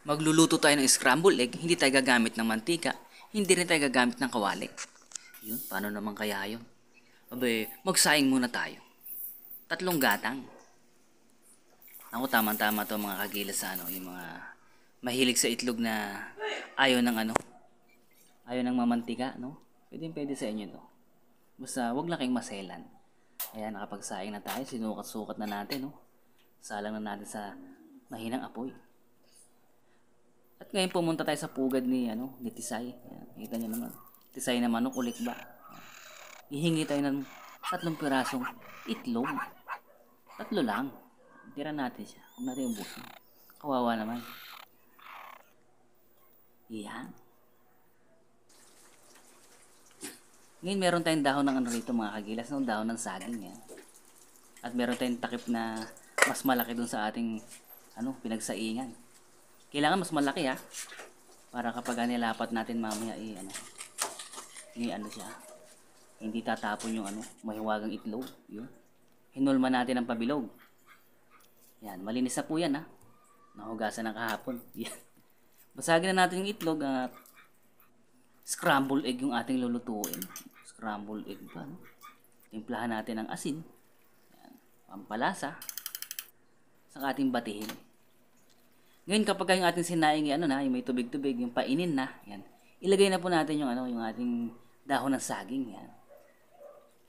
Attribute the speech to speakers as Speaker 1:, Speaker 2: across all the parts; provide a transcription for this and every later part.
Speaker 1: Magluluto tayo ng scrambled egg, hindi tayo gagamit ng mantika, hindi rin tayo gagamit ng kawali. Yun, paano naman kaya yun? Abe, magsaing muna tayo. 3 gatang. Ako, tama-tama to mga kagilas sa yung mga mahilig sa itlog na ayaw ng ayaw ng mamantika, no? Pwede sa inyo to. Basta wag lang kayong maselan. Ayan, nakapagsaing na tayo, sinukat-sukat na natin, no? Salang na natin sa mahinang apoy. At ngayon pumunta tayo sa pugad ni Tisay. Ayan, kita niyo naman. Tisay na manok, ulit ba? Hihingi tayo ng 3 pirasong itlog. 3 lang. Tira natin siya. Huwag natin ubusin. Kawawa naman. Iyan. Ngayon meron tayong dahon ng rito mga kagilas. No? Dahon ng saging. Yan. At meron tayong takip na mas malaki dun sa ating pinagsaingan. Kailangan mas malaki para kapag nilapat natin mamaya siya. Hindi tatapon yung mahiwagang itlog. Yun. Hinulma natin ang pabilog. Yan, malinis na po yan Nahugasan ng kahapon. Yan. Basagin na natin yung itlog at scrambled egg yung ating lulutuin. Scrambled egg pa. Timplahan natin ng asin. Yan. Pampalasa. Sa ating batihin. Ngayon kapag yung ating sinaing yung may tubig-tubig, yung painin na, yan. Ilagay na po natin yung yung ating dahon ng saging, yan.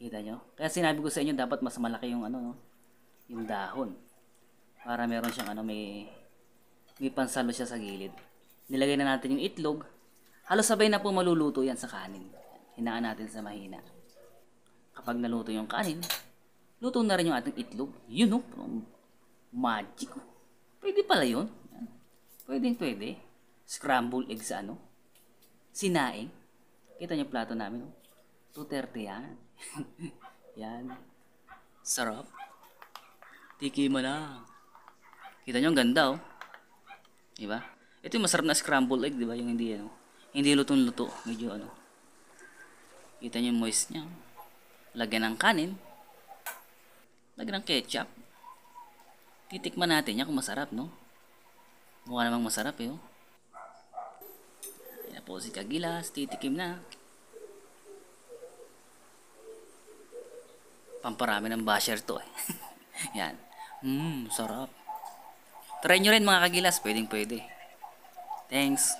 Speaker 1: Kita nyo? Kaya sinabi ko sa inyo dapat mas malaki yung yung dahon. Para meron siyang may pansalo siya sa gilid. Nilagay na natin yung itlog. Halos sabay na po maluluto yan sa kanin. Hinaan natin sa mahina. Kapag naluto yung kanin, luto na rin yung ating itlog. Yun magic. Pwede pala yun. Pwede. Scrambled egg sa sinaing. Kita niyo plato namin. 230 yan. Yan. Sarap. Tiki mo na. Kita niyo ang ganda Diba? Ito yung masarap na scrambled egg, diba? Yung hindi hindi lutong-luto. Medyo Kita niyo yung moist niya. Lagyan ng kanin. Lagyan ng ketchup. Titikman natin yan kung masarap, no? Mukha namang masarap Ayan po si Kagilas, titikim na. Pamparami ng basher to Yan. Sarap. Try nyo rin mga Kagilas, pwede. Thanks.